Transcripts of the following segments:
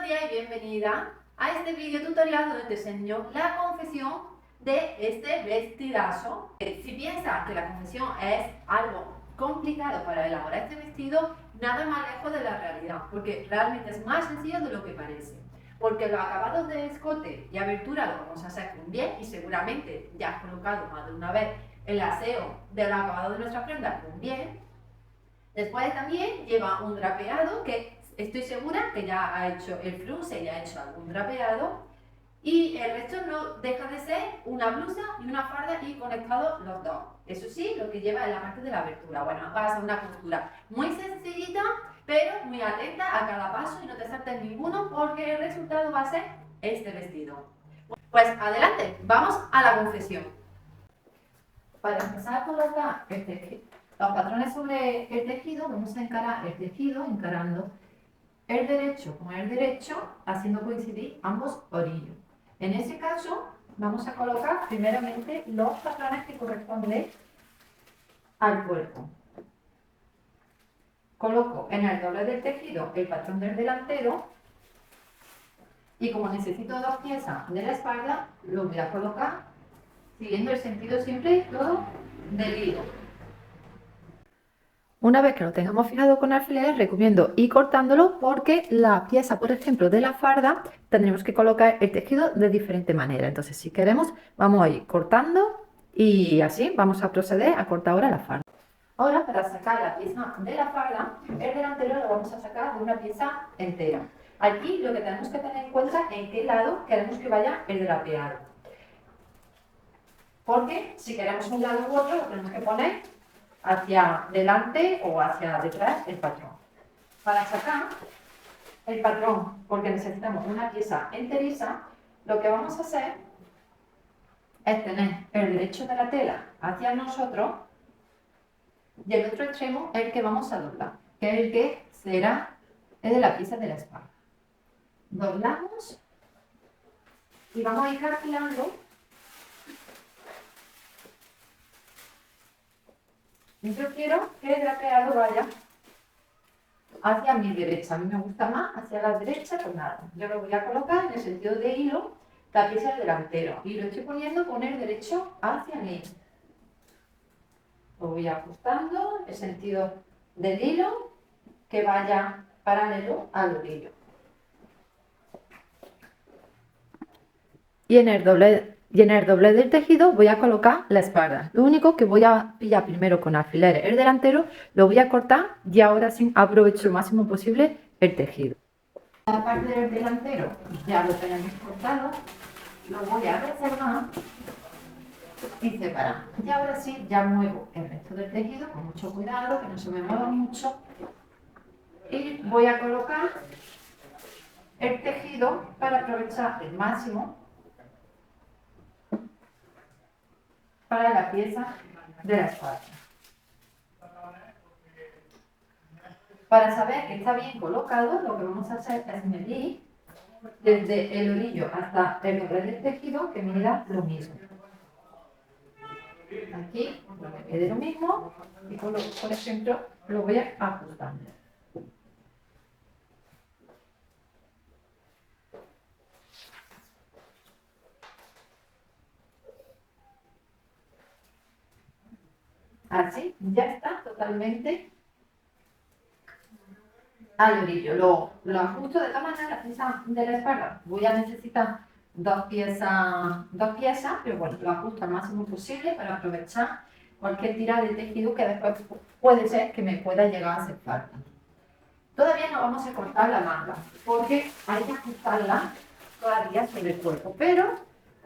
días y bienvenida a este vídeo tutorial donde te enseño la confección de este vestidazo. Si piensas que la confección es algo complicado para elaborar este vestido, nada más lejos de la realidad, porque realmente es más sencillo de lo que parece. Porque los acabados de escote y abertura lo vamos a hacer con bien y seguramente ya has colocado más de una vez el aseo del acabado de nuestra prenda con bien. Después también lleva un drapeado que estoy segura que ya ha hecho el frunce, ya ha hecho algún drapeado. Y el resto no deja de ser una blusa y una farda y conectados los dos. Eso sí, lo que lleva es la parte de la abertura. Bueno, va a ser una costura muy sencillita, pero muy atenta a cada paso y no te saltes ninguno porque el resultado va a ser este vestido. Pues adelante, vamos a la confección. Para empezar a colocar los patrones sobre el tejido, vamos a encarar el tejido encarando el derecho con el derecho, haciendo coincidir ambos orillos. En ese caso, vamos a colocar primeramente los patrones que corresponden al cuerpo. Coloco en el doble del tejido el patrón del delantero y como necesito dos piezas de la espalda, lo voy a colocar siguiendo el sentido siempre todo del hilo. Una vez que lo tengamos fijado con alfileres, recomiendo ir cortándolo porque la pieza, por ejemplo, de la farda, tendremos que colocar el tejido de diferente manera. Entonces, si queremos, vamos a ir cortando y así vamos a proceder a cortar ahora la farda. Ahora, para sacar la pieza de la farda, el delantero lo vamos a sacar de una pieza entera. Aquí lo que tenemos que tener en cuenta es en qué lado queremos que vaya el drapeado. Porque si queremos un lado u otro, lo tenemos que poner hacia delante o hacia detrás el patrón. Para sacar el patrón, porque necesitamos una pieza enteriza, lo que vamos a hacer es tener el derecho de la tela hacia nosotros y el otro extremo es el que vamos a doblar, que es el que será el de la pieza de la espalda. Doblamos y vamos a ir calculando. Yo quiero que el drapeado vaya hacia mi derecha. A mí me gusta más hacia la derecha, pues nada. Yo lo voy a colocar en el sentido de hilo, la pieza del delantero. Y lo estoy poniendo con el derecho hacia mí. Lo voy ajustando, el sentido del hilo, que vaya paralelo al orillo. Y en el doble del tejido voy a colocar la espalda. Lo único que voy a pillar primero con alfileres el delantero, lo voy a cortar y ahora sí aprovecho lo máximo posible el tejido. La parte del delantero ya lo tenemos cortado, lo voy a reservar y separar. Y ahora sí ya muevo el resto del tejido con mucho cuidado, que no se me mueva mucho. Y voy a colocar el tejido para aprovechar el máximo para la pieza de la espalda. Para saber que está bien colocado, lo que vamos a hacer es medir desde el orillo hasta el doble del tejido, que mida lo mismo. Aquí lo que quede lo mismo y por ejemplo lo voy ajustando. Así ya está totalmente al orillo. Lo ajusto de tal manera la pieza de la espalda. Voy a necesitar dos piezas, pero bueno, lo ajusto al máximo posible para aprovechar cualquier tira de tejido que después puede ser que me pueda llegar a hacer falta. Todavía no vamos a cortar la manga, porque hay que ajustarla todavía sobre el cuerpo, pero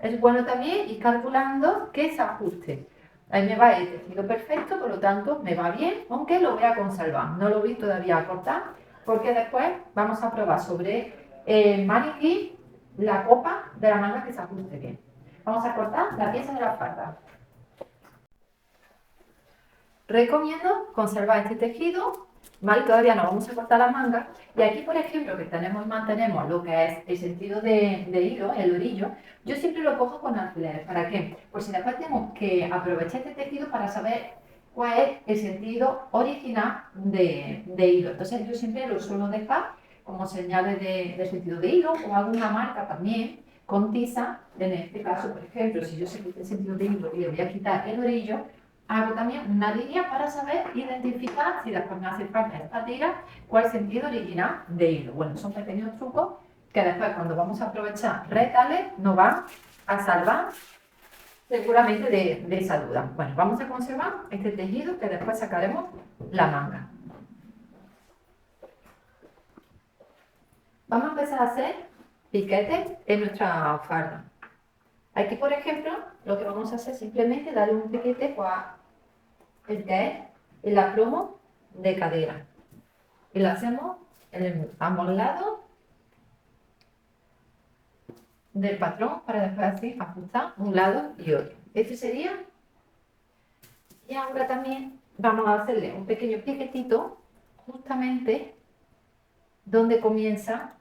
es bueno también ir calculando que se ajuste. Ahí me va el tejido perfecto, por lo tanto me va bien, aunque lo voy a conservar. No lo voy todavía a cortar, porque después vamos a probar sobre el maniquí la copa de la manga que se ajuste bien. Vamos a cortar la pieza de la falda. Recomiendo conservar este tejido, ¿vale? Todavía no vamos a cortar la manga. Y aquí, por ejemplo, que tenemos y mantenemos lo que es el sentido de hilo, el orillo, yo siempre lo cojo con alfileres. ¿Para qué? Pues si después tenemos que aprovechar este tejido para saber cuál es el sentido original de hilo. Entonces yo siempre lo suelo dejar como señales de sentido de hilo o hago una marca también con tiza. En este caso, por ejemplo, si yo sé que este sentido de hilo y le voy a quitar el orillo, hago también una línea para saber identificar si después me hace falta esta tira, cuál sentido original de hilo. Bueno, son pequeños trucos que después cuando vamos a aprovechar retales nos van a salvar seguramente de esa duda. Bueno, vamos a conservar este tejido que después sacaremos la manga. Vamos a empezar a hacer piquetes en nuestra farda. Aquí, por ejemplo, lo que vamos a hacer es simplemente darle un piquete a el que es el aplomo de cadera. Y lo hacemos en ambos lados del patrón para después así ajustar un lado y otro. Este sería. Y ahora también vamos a hacerle un pequeño piquetito justamente donde comienza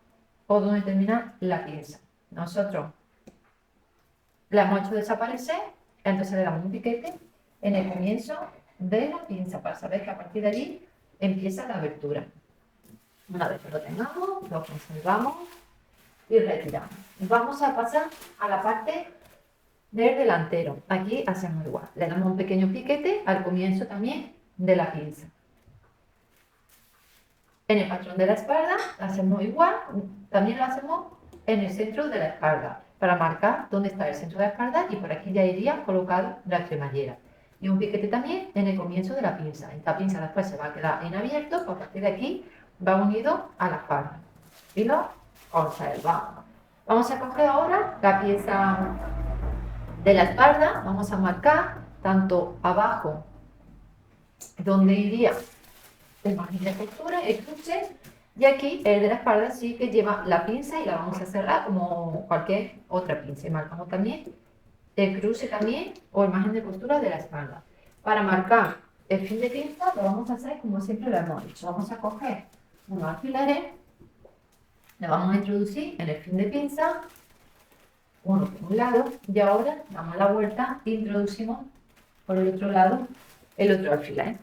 o donde termina la pinza. Nosotros la hemos hecho desaparecer, entonces le damos un piquete en el comienzo de la pinza para saber que a partir de allí empieza la abertura. Una vez que lo tengamos, lo conservamos y retiramos. Vamos a pasar a la parte del delantero. Aquí hacemos igual. Le damos un pequeño piquete al comienzo también de la pinza. En el patrón de la espalda hacemos igual. También lo hacemos en el centro de la espalda para marcar dónde está el centro de la espalda y por aquí ya iría colocado la cremallera. Y un piquete también en el comienzo de la pinza. Esta pinza después se va a quedar en abierto, a partir de aquí va unido a la espalda. Y lo conservamos. Vamos a coger ahora la pieza de la espalda, vamos a marcar tanto abajo donde iría el margen de costura, el cruce, y aquí el de la espalda sí que lleva la pinza y la vamos a cerrar como cualquier otra pinza. Y marcamos también el cruce también o el margen de costura de la espalda. Para marcar el fin de pinza lo vamos a hacer como siempre lo hemos hecho. Vamos a coger unos alfileres, lo vamos a introducir en el fin de pinza, uno por un lado, y ahora damos la vuelta e introducimos por el otro lado el otro alfiler.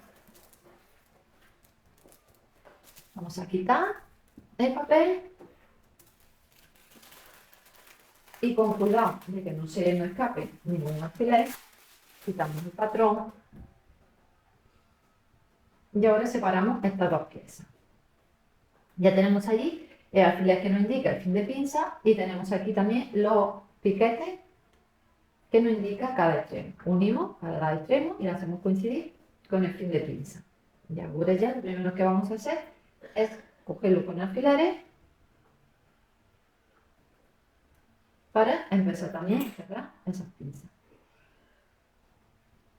Vamos a quitar el papel y con cuidado de que no se nos escape ningún alfiler, quitamos el patrón y ahora separamos estas dos piezas. Ya tenemos allí el alfiler que nos indica el fin de pinza y tenemos aquí también los piquetes que nos indica cada extremo. Unimos cada extremo y lo hacemos coincidir con el fin de pinza. Y ahora ya lo primero que vamos a hacer es cogerlo con alfileres para empezar también a cerrar esas pinzas.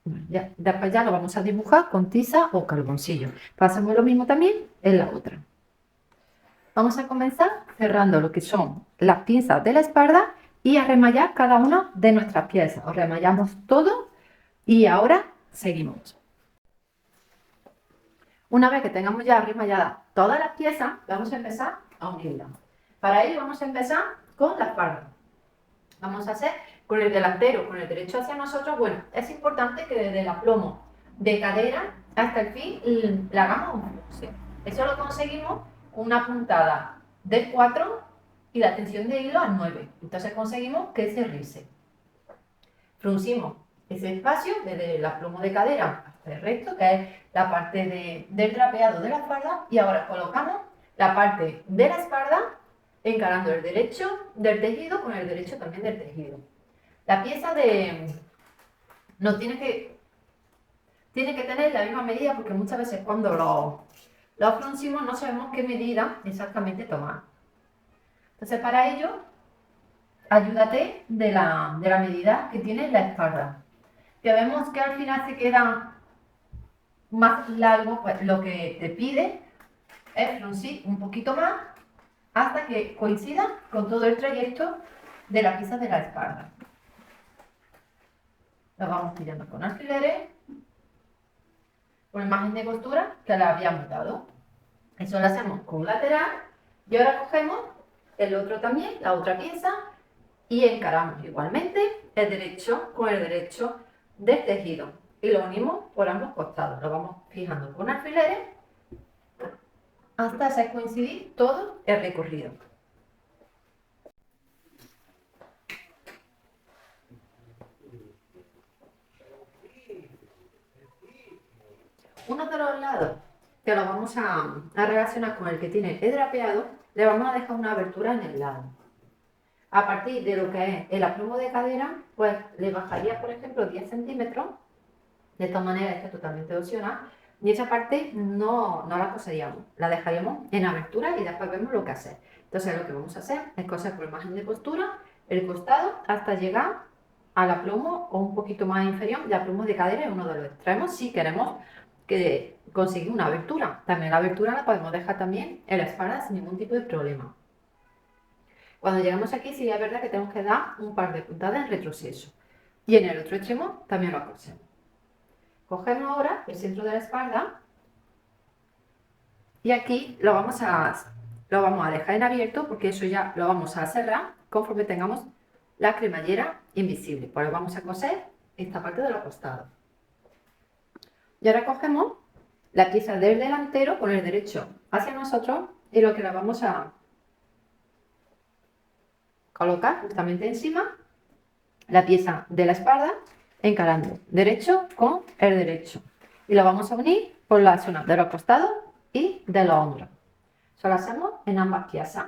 Bueno, después ya lo vamos a dibujar con tiza o carboncillo. Pasamos lo mismo también en la otra. Vamos a comenzar cerrando lo que son las pinzas de la espalda y a remallar cada una de nuestras piezas. Os remallamos todo y ahora seguimos. Una vez que tengamos ya remalladas todas las piezas, vamos a empezar a unirlas. Para ello vamos a empezar con la espalda. Vamos a hacer con el delantero, con el derecho hacia nosotros. Bueno, es importante que desde el aplomo de cadera hasta el fin le hagamos un cruce. Eso lo conseguimos con una puntada del 4 y la tensión de hilo al 9. Entonces conseguimos que se rice. Fruncimos ese espacio desde el aplomo de cadera hasta el resto, que es la parte del drapeado de la espalda, y ahora colocamos la parte de la espalda encarando el derecho del tejido con el derecho también del tejido. La pieza no tiene que tener la misma medida porque muchas veces cuando lo fruncimos no sabemos qué medida exactamente tomar. Entonces para ello, ayúdate de la medida que tiene la espalda. Que vemos que al final se queda más largo, pues lo que te pide es fruncir un poquito más hasta que coincida con todo el trayecto de la pieza de la espalda. Lo vamos tirando con alfileres, con el margen de costura que le habíamos dado. Eso lo hacemos con un lateral y ahora cogemos el otro también, la otra pieza, y encaramos igualmente el derecho con el derecho del tejido y lo unimos por ambos costados. Lo vamos fijando con alfileres hasta hacer coincidir todo el recorrido. Uno de los lados que lo vamos a relacionar con el que tiene el drapeado, le vamos a dejar una abertura en el lado. A partir de lo que es el aplomo de cadera, pues le bajaría, por ejemplo, 10 centímetros. De esta manera está totalmente opcional. Y esa parte no la coseríamos, la dejaríamos en abertura y después vemos lo que hacer. Entonces lo que vamos a hacer es coser por margen de costura el costado hasta llegar al aplomo o un poquito más inferior. El aplomo de cadera es uno de los extremos si queremos que conseguir una abertura. También la abertura la podemos dejar también en la espalda sin ningún tipo de problema. Cuando llegamos aquí sí es verdad que tenemos que dar un par de puntadas en retroceso. Y en el otro extremo también lo cosemos. Cogemos ahora el centro de la espalda y aquí lo vamos a dejar en abierto porque eso ya lo vamos a cerrar conforme tengamos la cremallera invisible. Pues vamos a coser esta parte de los costados. Y ahora cogemos la pieza del delantero con el derecho hacia nosotros y lo que la vamos a colocar justamente encima, la pieza de la espalda encarando derecho con el derecho. Y lo vamos a unir por la zona de los costados y de los hombros. Eso lo hacemos en ambas piezas.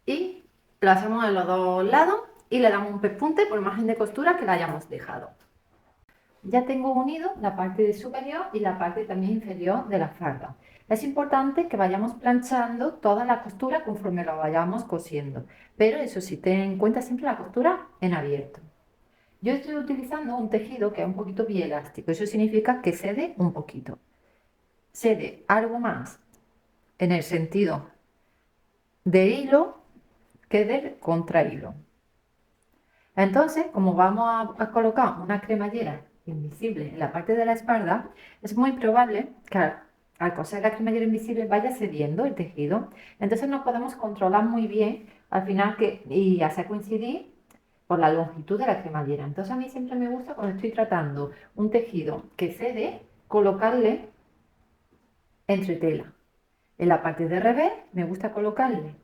Y lo hacemos en los dos lados y le damos un pespunte por margen de costura que la hayamos dejado. Ya tengo unido la parte superior y la parte también inferior de la falda. Es importante que vayamos planchando toda la costura conforme lo vayamos cosiendo, pero eso sí, ten en cuenta siempre la costura en abierto. Yo estoy utilizando un tejido que es un poquito bielástico, eso significa que cede un poquito. Cede algo más en el sentido de hilo que del contrahilo. Entonces, como vamos a colocar una cremallera invisible en la parte de la espalda, es muy probable que al coser la cremallera invisible vaya cediendo el tejido. Entonces no podemos controlar muy bien al final y hacer coincidir por la longitud de la cremallera. Entonces a mí siempre me gusta cuando estoy tratando un tejido que cede, colocarle entre tela. En la parte de revés me gusta colocarle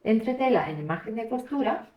entre tela en el margen de costura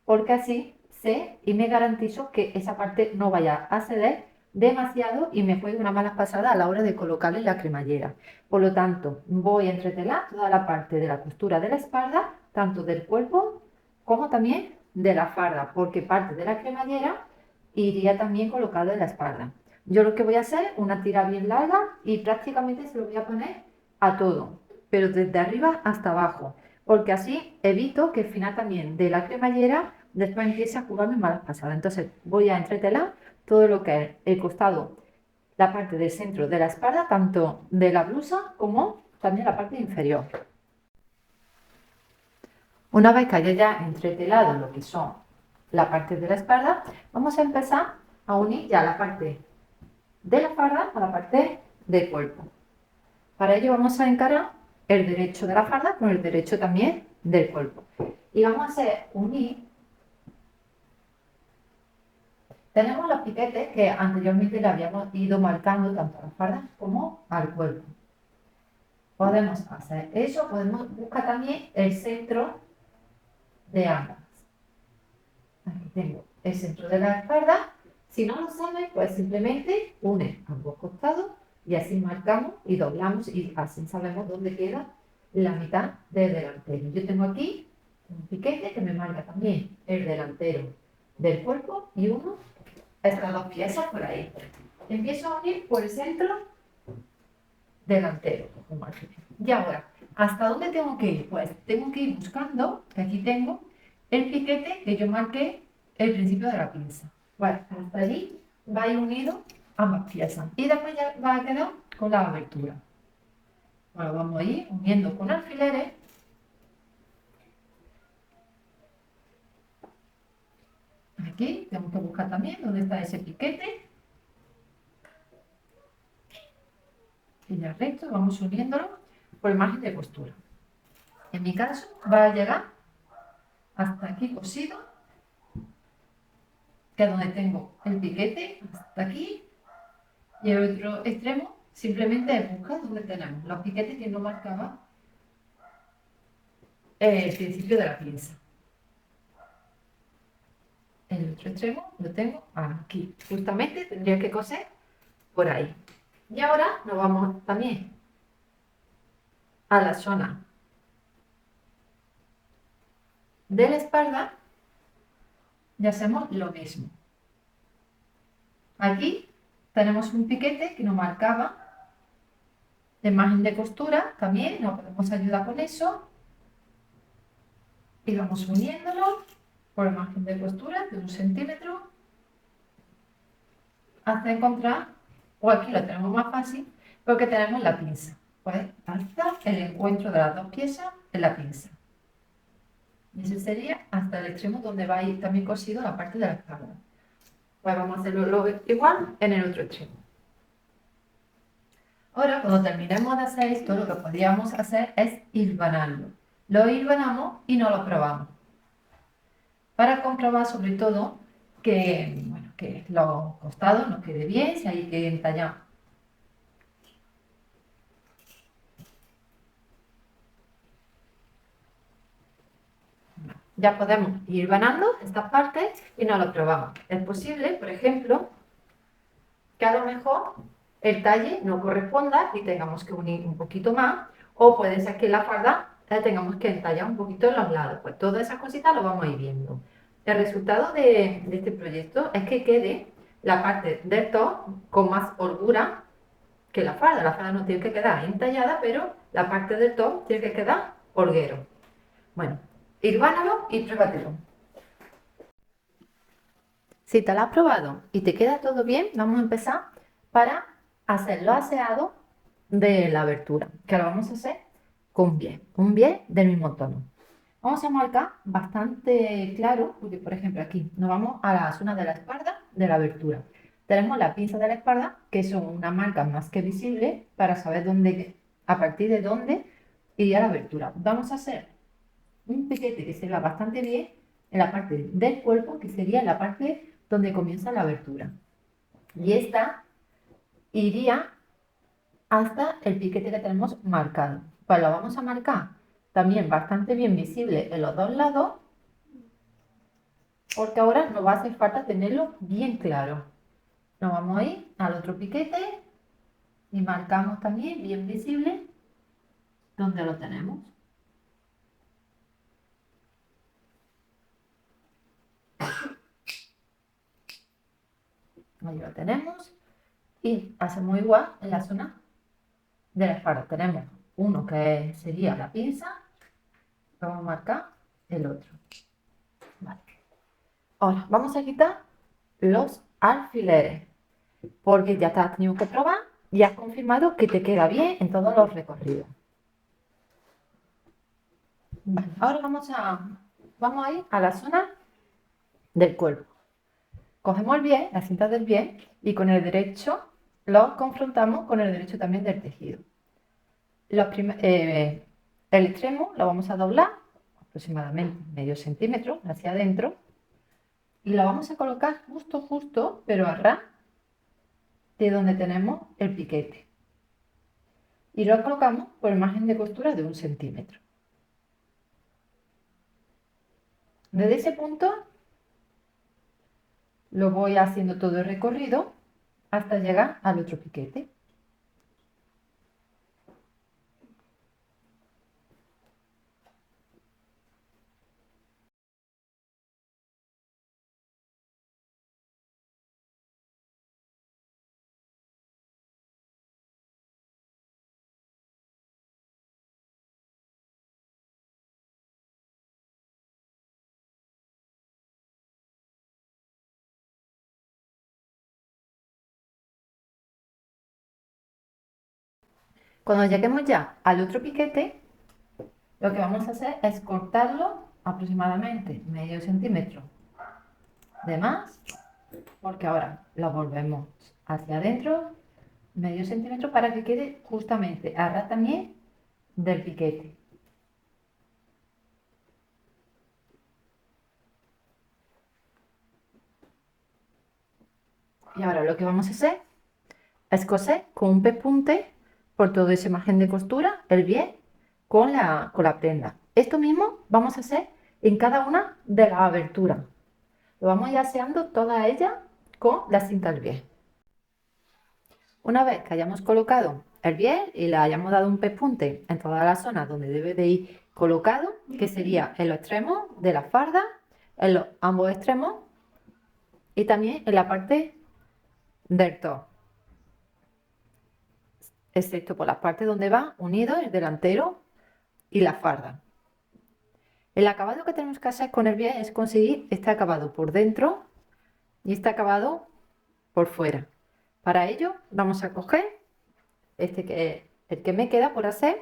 porque así sé y me garantizo que esa parte no vaya a ceder demasiado y me juegue una mala pasada a la hora de colocarle la cremallera. Por lo tanto, voy a entretelar toda la parte de la costura de la espalda, tanto del cuerpo como también de la falda, porque parte de la cremallera iría también colocada en la espalda. Yo lo que voy a hacer es una tira bien larga y prácticamente se lo voy a poner a todo, pero desde arriba hasta abajo, porque así evito que el final también de la cremallera después empiece a jugarme malas pasadas. Entonces voy a entretelar todo lo que es el costado, la parte del centro de la espalda, tanto de la blusa como también la parte inferior. Una vez que haya ya entretelado lo que son la parte de la espalda, vamos a empezar a unir ya la parte de la falda a la parte del cuerpo. Para ello vamos a encarar el derecho de la falda con el derecho también del cuerpo. Y vamos a hacer unir. Tenemos los piquetes que anteriormente le habíamos ido marcando tanto a la falda como al cuerpo. Podemos hacer eso, podemos buscar también el centro de ambas. Aquí tengo el centro de la espalda. Si no lo sabes, pues simplemente une ambos costados y así marcamos y doblamos y así sabemos dónde queda la mitad del delantero. Yo tengo aquí un piquete que me marca también el delantero del cuerpo y uno, estas dos piezas por ahí. Empiezo a unir por el centro delantero. Y ahora, ¿hasta dónde tengo que ir? Pues tengo que ir buscando, que aquí tengo, el piquete que yo marqué el principio de la pinza. Bueno, hasta allí va a ir unido ambas piezas. Y después ya va a quedar con la abertura. Bueno, vamos a ir uniendo con alfileres. Aquí tenemos que buscar también dónde está ese piquete. Y ya recto, vamos uniéndolo por el margen de costura. En mi caso va a llegar hasta aquí cosido, que es donde tengo el piquete, hasta aquí, y el otro extremo simplemente es buscar donde tenemos los piquetes que no marcaba el principio de la pinza. El otro extremo lo tengo aquí. Justamente tendría que coser por ahí. Y ahora nos vamos también a la zona de la espalda y hacemos lo mismo. Aquí tenemos un piquete que nos marcaba de margen de costura, también nos podemos ayudar con eso. Y vamos uniéndolo por el margen de costura de 1 centímetro hasta encontrar, o aquí lo tenemos más fácil porque tenemos la pinza. Pues hasta el encuentro de las dos piezas en la pinza. Y ese sería hasta el extremo donde va a ir también cosido la parte de la espalda. Pues vamos a hacerlo igual en el otro extremo. Ahora, cuando terminemos de hacer esto, lo que podríamos hacer es hilvanarlo. Lo hilvanamos y no lo probamos. Para comprobar sobre todo que, bueno, que los costados nos quede bien, si hay que entallar. Ya podemos ir vanando estas partes y nos lo probamos. Es posible, por ejemplo, que a lo mejor el talle no corresponda y tengamos que unir un poquito más, o puede ser que la falda tengamos que entallar un poquito en los lados. Pues todas esas cositas lo vamos a ir viendo. El resultado de este proyecto es que quede la parte del top con más holgura que la falda. La falda no tiene que quedar entallada, pero la parte del top tiene que quedar holguero. Bueno, hilvánalo y pruébatelo. Si te lo has probado y te queda todo bien, vamos a empezar para hacer los aseados de la abertura, que lo vamos a hacer con un bies del mismo tono. Vamos a marcar bastante claro, porque por ejemplo aquí nos vamos a la zona de la espalda de la abertura. Tenemos la pinza de la espalda, que son una marca más que visible para saber dónde, a partir de dónde iría la abertura. Vamos a hacer un piquete que se vea bastante bien en la parte del cuerpo, que sería la parte donde comienza la abertura. Y esta iría hasta el piquete que tenemos marcado. Pues lo vamos a marcar también bastante bien visible en los dos lados, porque ahora nos va a hacer falta tenerlo bien claro. Nos vamos a ir al otro piquete y marcamos también bien visible donde lo tenemos. Ahí lo tenemos. Y hacemos igual en la zona de la espalda. Tenemos uno que sería la pinza. Vamos a marcar el otro. Vale. Ahora vamos a quitar los alfileres, porque ya te has tenido que probar y has confirmado que te queda bien en todos los recorridos. Vale, ahora vamos a ir a la zona del cuerpo. Cogemos el bies, la cinta del bies, y con el derecho lo confrontamos con el derecho también del tejido. El extremo lo vamos a doblar aproximadamente medio centímetro hacia adentro y lo vamos a colocar justo, pero a ras de donde tenemos el piquete. Y lo colocamos por el margen de costura de 1 centímetro. Desde ese punto lo voy haciendo todo el recorrido hasta llegar al otro piquete. Cuando lleguemos ya al otro piquete, lo que vamos a hacer es cortarlo aproximadamente medio centímetro de más, porque ahora lo volvemos hacia adentro, medio centímetro, para que quede justamente a ras también del piquete. Y ahora lo que vamos a hacer es coser con un pespunte por todo ese margen de costura el bies con la prenda. Esto mismo vamos a hacer en cada una de las aberturas. Lo vamos a ir aseando todas ellas con la cinta del bies. Una vez que hayamos colocado el bies y le hayamos dado un pespunte en todas las zonas donde debe de ir colocado, que sería en los extremos de la farda, en los ambos extremos y también en la parte del top, excepto por las partes donde va unido el delantero y la farda. El acabado que tenemos que hacer con el bies es conseguir este acabado por dentro y este acabado por fuera. Para ello vamos a coger este que es el que me queda por hacer,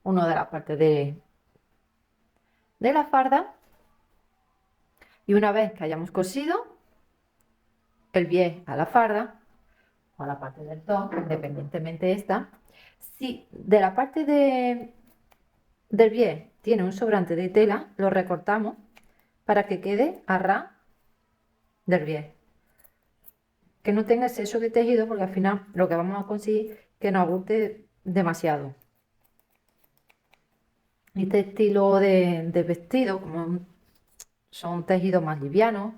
uno de las partes de la farda, y una vez que hayamos cosido el bies a la farda o a la parte del top, independientemente de esta, si de la parte del bies tiene un sobrante de tela, lo recortamos para que quede a ras del bies, que no tenga exceso de tejido, porque al final lo que vamos a conseguir es que nos guste demasiado. Este estilo de vestido, como son tejidos más livianos,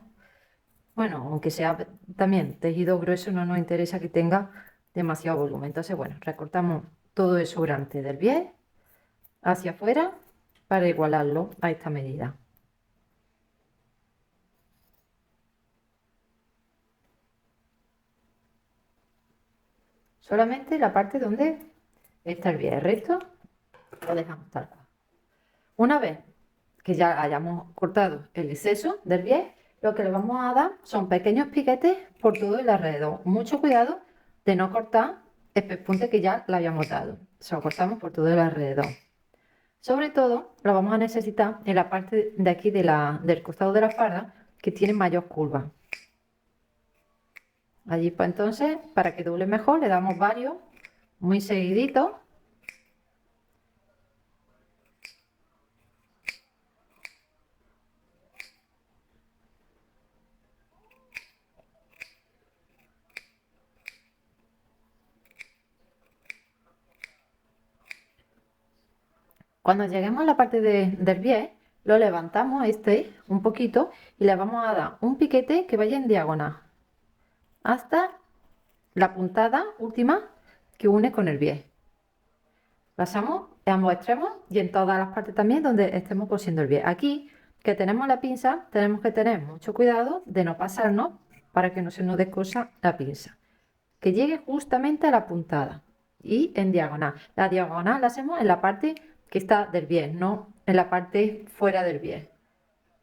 bueno, aunque sea también tejido grueso, no nos interesa que tenga demasiado volumen. Entonces, bueno, recortamos todo el sobrante del bies hacia afuera para igualarlo a esta medida. Solamente la parte donde está el bies, el resto lo dejamos tal cual. Una vez que ya hayamos cortado el exceso del bies, lo que le vamos a dar son pequeños piquetes por todo el alrededor. Mucho cuidado de no cortar el pespunte que ya le habíamos dado. Se lo cortamos por todo el alrededor. Sobre todo lo vamos a necesitar en la parte de aquí del costado de la farda, que tiene mayor curva. Allí pues entonces, para que doble mejor, le damos varios muy seguiditos. Cuando lleguemos a la parte del bies, lo levantamos un poquito y le vamos a dar un piquete que vaya en diagonal hasta la puntada última que une con el bies. Pasamos en ambos extremos y en todas las partes también donde estemos cosiendo el bies. Aquí que tenemos la pinza, tenemos que tener mucho cuidado de no pasarnos para que no se nos descosa la pinza. Que llegue justamente a la puntada y en diagonal. La diagonal la hacemos en la parte que está del bies, no en la parte fuera del bies.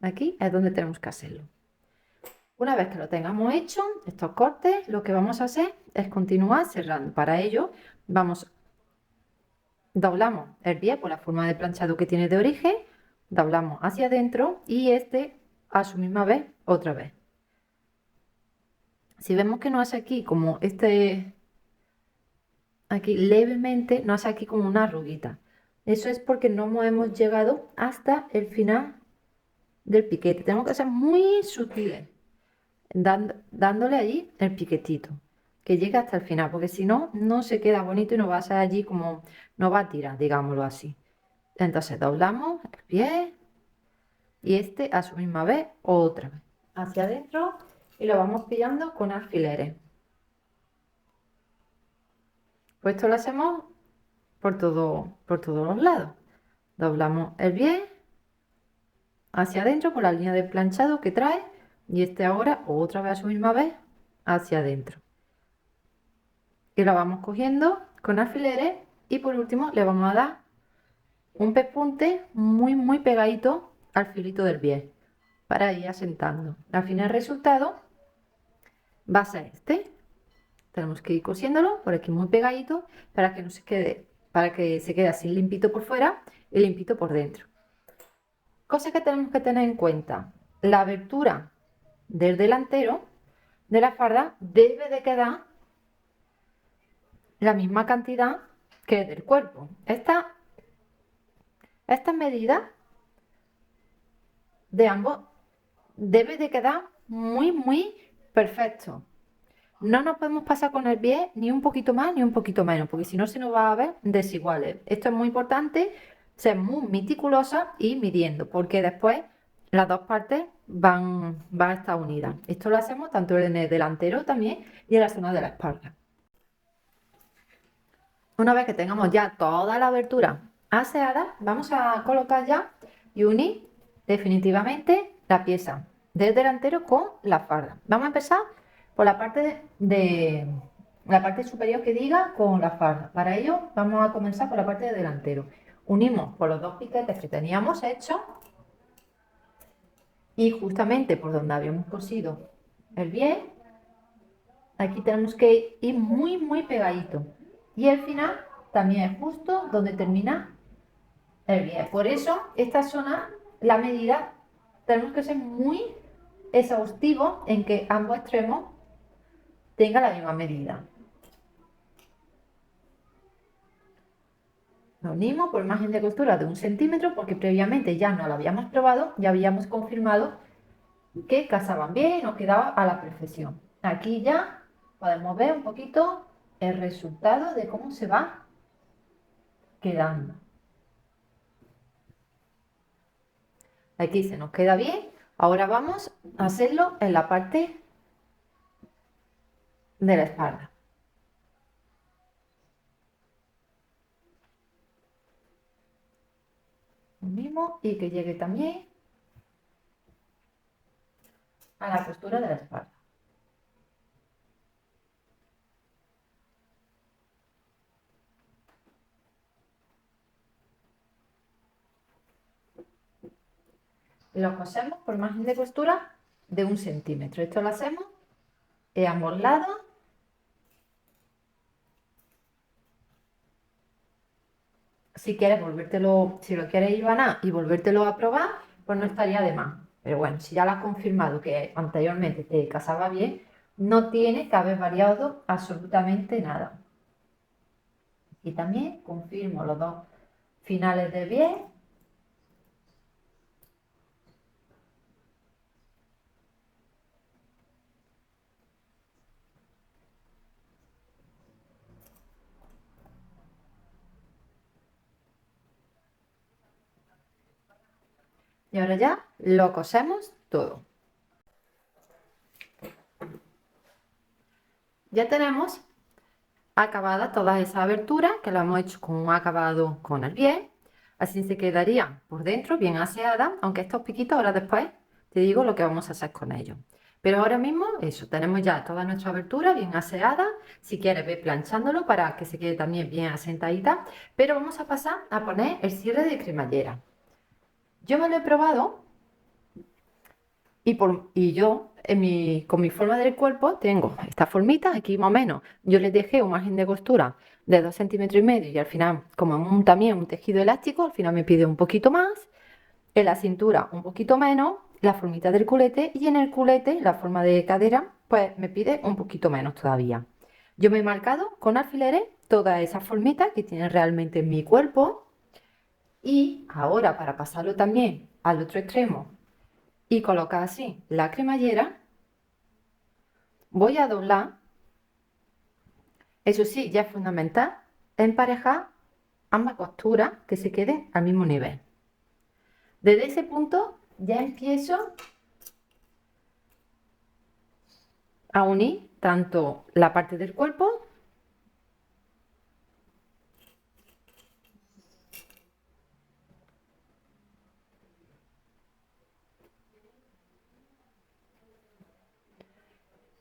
Aquí es donde tenemos que hacerlo. Una vez que lo tengamos hecho, estos cortes, lo que vamos a hacer es continuar cerrando. Para ello, doblamos el bies por la forma de planchado que tiene de origen, doblamos hacia adentro y a su misma vez, otra vez. Si vemos que no hace aquí como aquí levemente, no hace aquí como una arruguita. Eso es porque no hemos llegado hasta el final del piquete. Tenemos que ser muy sutiles, dándole allí el piquetito, que llegue hasta el final, porque si no, no se queda bonito y no va a ser allí como, no va a tirar, digámoslo así. Entonces doblamos el pie y a su misma vez, otra vez, hacia adentro y lo vamos pillando con alfileres. Pues esto lo hacemos por todos los lados. Doblamos el bies hacia adentro por la línea de planchado que trae y ahora otra vez a su misma vez hacia adentro. Y lo vamos cogiendo con alfileres y por último le vamos a dar un pespunte muy pegadito al filito del bies para ir asentando. Al final el resultado va a ser este. Tenemos que ir cosiéndolo por aquí muy pegadito para que no se quede, para que se quede así limpito por fuera y limpito por dentro. Cosa que tenemos que tener en cuenta: la abertura del delantero de la farda debe de quedar la misma cantidad que del cuerpo. Estas medidas de ambos debe de quedar muy perfecto. No nos podemos pasar con el pie ni un poquito más ni un poquito menos, porque si no se nos va a ver desiguales. Esto es muy importante, ser muy meticulosa y midiendo, porque después las dos partes van a estar unidas. Esto lo hacemos tanto en el delantero también y en la zona de la espalda. Una vez que tengamos ya toda la abertura aseada, vamos a colocar ya y unir definitivamente la pieza del delantero con la falda. Vamos a empezar por la parte de la parte superior que diga con la falda. Para ello vamos a comenzar por la parte de delantero. Unimos por los dos piquetes que teníamos hechos y justamente por donde habíamos cosido el bien, aquí tenemos que ir muy pegadito. Y el final también es justo donde termina el bien. Por eso, esta zona, la medida, tenemos que ser muy exhaustivos en que ambos extremos tengan la misma medida. Lo unimos por margen de costura de 1 centímetro porque previamente ya no lo habíamos probado, ya habíamos confirmado que casaban bien y nos quedaba a la perfección. Aquí ya podemos ver un poquito el resultado de cómo se va quedando. Aquí se nos queda bien. Ahora vamos a hacerlo en la parte de la espalda. Lo mismo y que llegue también a la costura de la espalda. Lo cosemos por margen de costura de 1 centímetro. Esto lo hacemos en ambos lados. Si quieres volvértelo, si lo quieres hilvanar y volvértelo a probar, pues no estaría de más. Pero bueno, si ya lo has confirmado que anteriormente te casaba bien, no tiene que haber variado absolutamente nada. Y también confirmo los dos finales de pie. Y ahora ya lo cosemos todo. Ya tenemos acabada todas esas aberturas que lo hemos hecho con un acabado con el pie. Así se quedaría por dentro bien aseada, aunque estos piquitos ahora después te digo lo que vamos a hacer con ellos. Pero ahora mismo eso, tenemos ya toda nuestra abertura bien aseada. Si quieres ve planchándolo para que se quede también bien asentadita. Pero vamos a pasar a poner el cierre de cremallera. Yo me lo he probado y yo, con mi forma del cuerpo, tengo esta formita, aquí más o menos. Yo les dejé un margen de costura de 2,5 centímetros y al final, como también un tejido elástico, al final me pide un poquito más. En la cintura un poquito menos, la formita del culete y en el culete, la forma de cadera, pues me pide un poquito menos todavía. Yo me he marcado con alfileres toda esa formita que tiene realmente mi cuerpo y ahora para pasarlo también al otro extremo y colocar así la cremallera, voy a doblar, eso sí, ya es fundamental, emparejar ambas costuras que se queden al mismo nivel. Desde ese punto ya empiezo a unir tanto la parte del cuerpo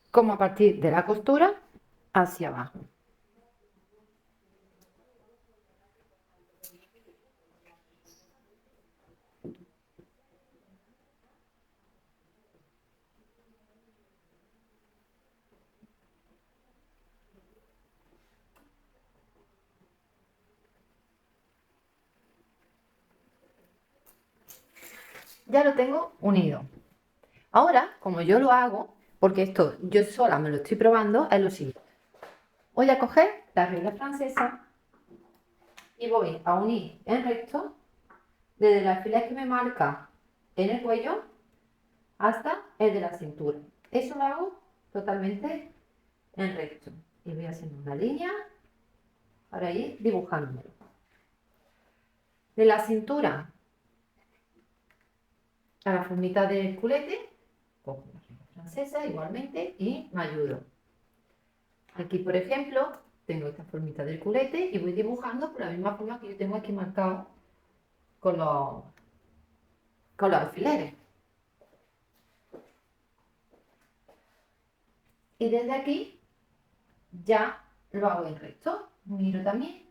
como a partir de la costura hacia abajo. Ya lo tengo unido. Ahora, como yo lo hago, porque esto yo sola me lo estoy probando, es lo siguiente. Voy a coger la regla francesa y voy a unir en recto desde el alfiler que me marca en el cuello hasta el de la cintura. Eso lo hago totalmente en recto. Y voy haciendo una línea para ir dibujándolo. De la cintura a la formita del culete, cojo una regla francesa igualmente y me ayudo. Aquí, por ejemplo, tengo esta formita del culete y voy dibujando por la misma forma que yo tengo aquí marcado con los alfileres. Y desde aquí ya lo hago en recto. Miro también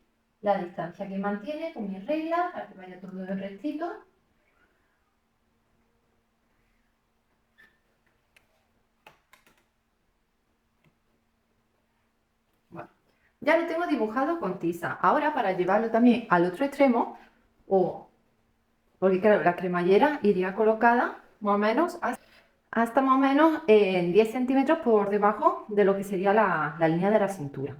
la distancia que mantiene con mis reglas para que vaya todo en rectito. Bueno, ya lo tengo dibujado con tiza. Ahora, para llevarlo también al otro extremo, porque claro, la cremallera iría colocada más o menos hasta más o menos 10 centímetros por debajo de lo que sería la línea de la cintura.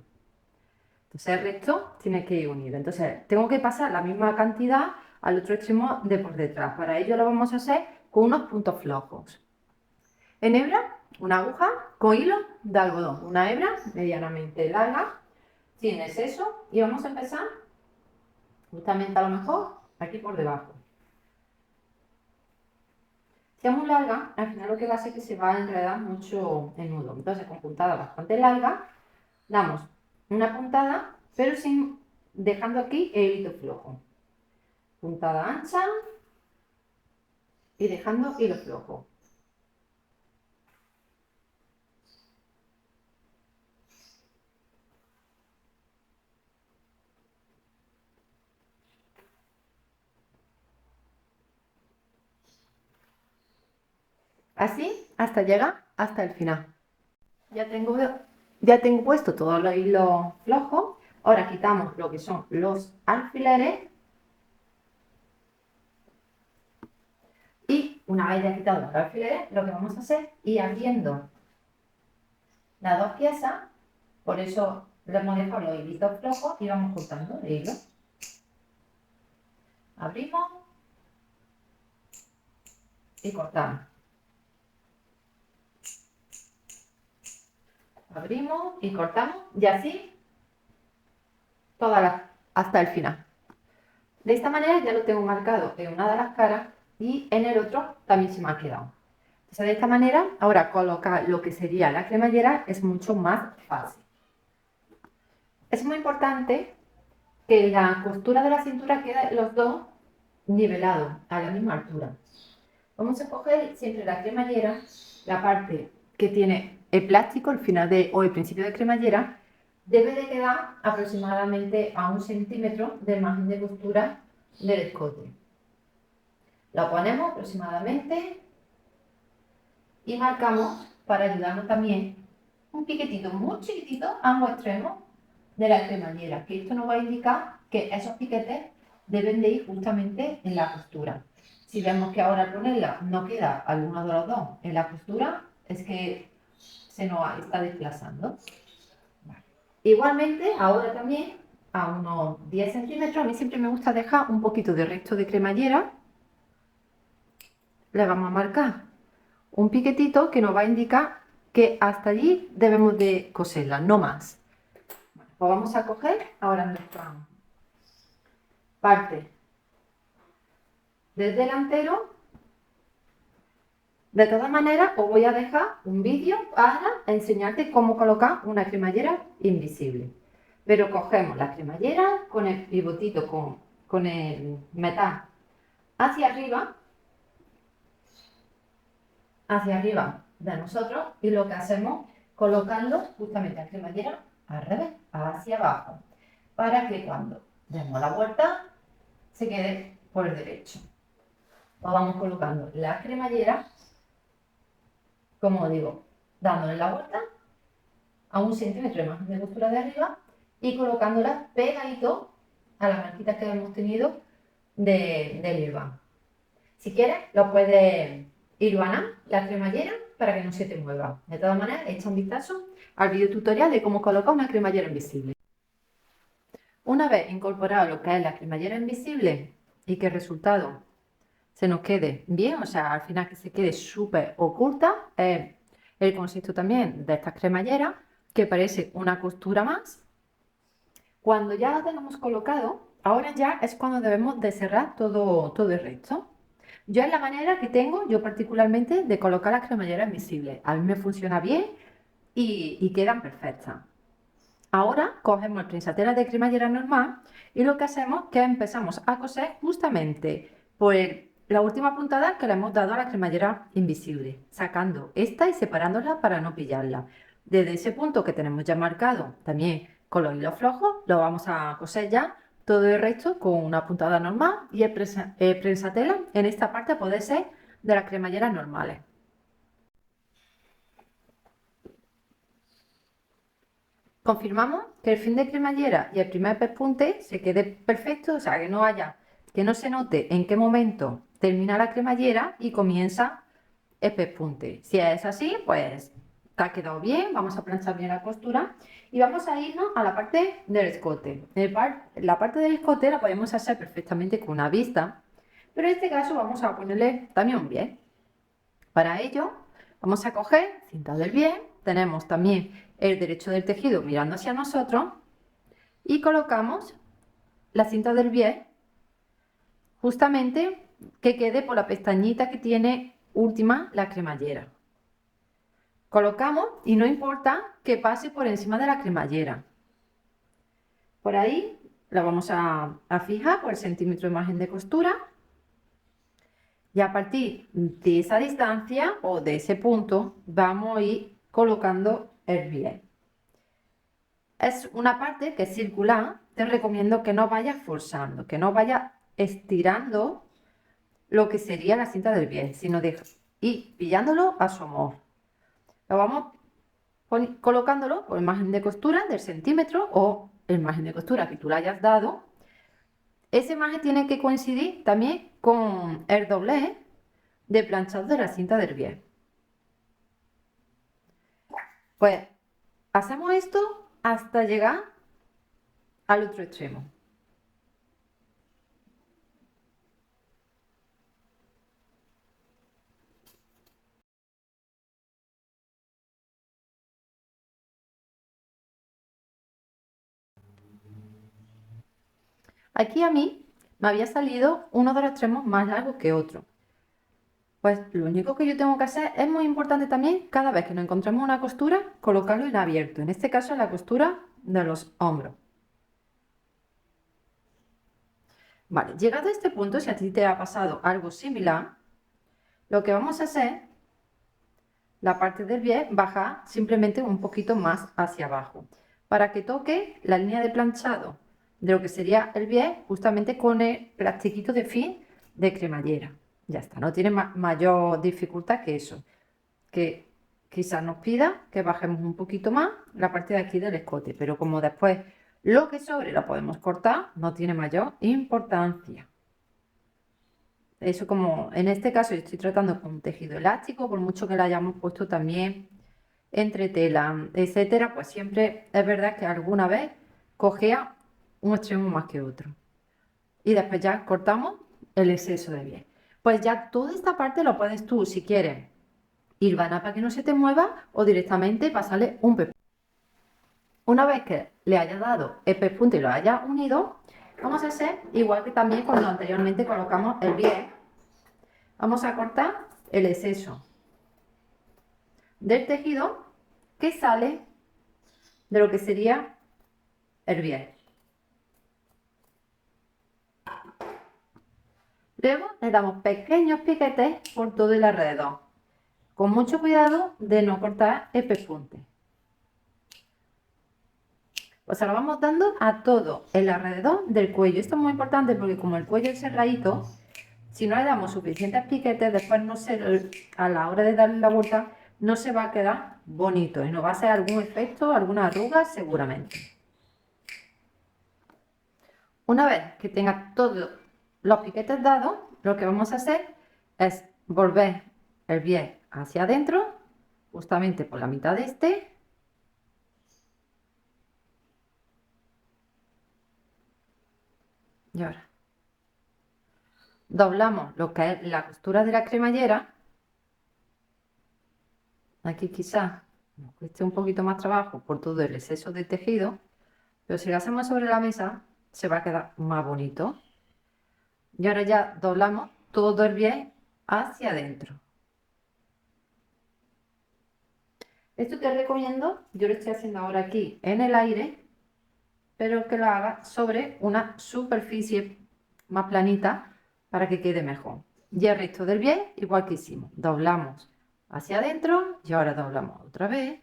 Entonces el resto tiene que ir unido. Entonces tengo que pasar la misma cantidad al otro extremo de por detrás. Para ello lo vamos a hacer con unos puntos flojos. En hebra, una aguja con hilo de algodón. Una hebra medianamente larga, sin exceso. Y vamos a empezar justamente a lo mejor aquí por debajo. Si es muy larga, al final lo que va a hacer es que se va a enredar mucho el nudo. Entonces con puntada bastante larga, damos una puntada, pero sin dejando aquí el hilo flojo. Puntada ancha y dejando hilo flojo. Así hasta llegar hasta el final. Ya tengo puesto todos los hilos flojos. Ahora quitamos lo que son los alfileres. Y una vez ya quitado los alfileres, lo que vamos a hacer es ir abriendo las dos piezas. Por eso le hemos dejado los hilitos flojos y vamos cortando el hilo. Abrimos y cortamos. Abrimos y cortamos y así hasta el final. De esta manera ya lo tengo marcado en una de las caras y en el otro también se me ha quedado. Entonces de esta manera ahora colocar lo que sería la cremallera es mucho más fácil. Es muy importante que la costura de la cintura quede los dos nivelados a la misma altura. Vamos a coger siempre la cremallera, la parte que tiene el plástico, el final o el principio de cremallera, debe de quedar aproximadamente a 1 centímetro de margen de costura del escote. Lo ponemos aproximadamente y marcamos para ayudarnos también un piquetito muy chiquitito a ambos extremos de la cremallera, que esto nos va a indicar que esos piquetes deben de ir justamente en la costura. Si vemos que ahora al ponerla no queda alguno de los dos en la costura, es que se nos está desplazando. Vale. Igualmente, ahora también a unos 10 centímetros, a mí siempre me gusta dejar un poquito de resto de cremallera. Le vamos a marcar un piquetito que nos va a indicar que hasta allí debemos de coserla, no más. Bueno, pues vamos a coger ahora nuestra parte del delantero. De todas maneras, os voy a dejar un vídeo para enseñarte cómo colocar una cremallera invisible. Pero cogemos la cremallera con el pivotito, con el metal hacia arriba de nosotros, y lo que hacemos colocando justamente la cremallera al revés, hacia abajo, para que cuando demos la vuelta se quede por el derecho. Pues vamos colocando la cremallera, como digo, dándole la vuelta a 1 centímetro de margen de costura de arriba y colocándola pegadito a las marquitas que hemos tenido del hilván. Si quieres, lo puedes hilvanar la cremallera para que no se te mueva. De todas maneras, echa un vistazo al video tutorial de cómo colocar una cremallera invisible. Una vez incorporado lo que es la cremallera invisible y que el resultado se nos quede bien, o sea, al final que se quede súper oculta, el concepto también de estas cremalleras, que parece una costura más. Cuando ya lo tenemos colocado, ahora ya es cuando debemos de cerrar todo el resto. Yo es la manera que tengo, yo particularmente, de colocar las cremalleras invisibles. A mí me funciona bien y quedan perfectas. Ahora cogemos el prensatela de cremallera normal y lo que hacemos es que empezamos a coser justamente por la última puntada que le hemos dado a la cremallera invisible, sacando esta y separándola para no pillarla. Desde ese punto que tenemos ya marcado también con los hilos flojos, lo vamos a coser ya todo el resto con una puntada normal y el prensatela en esta parte puede ser de las cremalleras normales. Confirmamos que el fin de cremallera y el primer pespunte se quede perfecto, o sea, que no se note en qué momento termina la cremallera y comienza el pespunte. Si es así, pues te ha quedado bien, vamos a planchar bien la costura y vamos a irnos a la parte del escote. La parte del escote la podemos hacer perfectamente con una vista, pero en este caso vamos a ponerle también un bies. Para ello, vamos a coger cinta del bies, tenemos también el derecho del tejido mirando hacia nosotros y colocamos la cinta del bies justamente que quede por la pestañita que tiene última la cremallera. Colocamos y no importa que pase por encima de la cremallera. Por ahí la vamos a fijar por el centímetro de margen de costura. Y a partir de esa distancia o de ese punto vamos a ir colocando el bies. Es una parte que es circular, te recomiendo que no vayas forzando, que no vayas estirando lo que sería la cinta del bies, sino de ir pillándolo a su amor. Lo vamos colocándolo por el margen de costura del centímetro o el margen de costura que tú le hayas dado. Ese margen tiene que coincidir también con el doblez de planchado de la cinta del bies. Pues hacemos esto hasta llegar al otro extremo. Aquí a mí me había salido uno de los extremos más largos que otro. Pues lo único que yo tengo que hacer es muy importante también, cada vez que nos encontremos una costura, colocarlo en abierto. En este caso, en la costura de los hombros. Vale, llegado a este punto, si a ti te ha pasado algo similar, lo que vamos a hacer, la parte del bies, bajar simplemente un poquito más hacia abajo, para que toque la línea de planchado de lo que sería el bies, justamente con el plastiquito de fin de cremallera. Ya está, no tiene mayor dificultad que eso, que quizás nos pida que bajemos un poquito más la parte de aquí del escote, pero como después lo que sobre lo podemos cortar, no tiene mayor importancia. Eso, como en este caso yo estoy tratando con un tejido elástico, por mucho que lo hayamos puesto también entre tela, etcétera, pues siempre es verdad que alguna vez cogea un extremo más que otro. Y después ya cortamos el exceso de bies. Pues ya toda esta parte lo puedes tú, si quieres, hilvanar para que no se te mueva o directamente pasarle un pespunte. Una vez que le haya dado el pespunte y lo haya unido, vamos a hacer igual que también cuando anteriormente colocamos el bies. Vamos a cortar el exceso del tejido que sale de lo que sería el bies. Luego le damos pequeños piquetes por todo el alrededor, con mucho cuidado de no cortar el pespunte. Pues se lo vamos dando a todo el alrededor del cuello. Esto es muy importante porque como el cuello es cerradito, si no le damos suficientes piquetes, después a la hora de darle la vuelta no se va a quedar bonito y nos va a hacer algún efecto, alguna arruga seguramente. Una vez que tenga todos los piquetes dados, lo que vamos a hacer es volver el bies hacia adentro, justamente por la mitad de este. Y ahora doblamos lo que es la costura de la cremallera. Aquí quizás nos cueste un poquito más trabajo por todo el exceso de tejido, pero si lo hacemos sobre la mesa, se va a quedar más bonito. Y ahora ya doblamos todo el biel hacia adentro. Esto te recomiendo, yo lo estoy haciendo ahora aquí en el aire, pero que lo hagas sobre una superficie más planita para que quede mejor. Y el resto del biel, igual que hicimos, doblamos hacia adentro y ahora doblamos otra vez.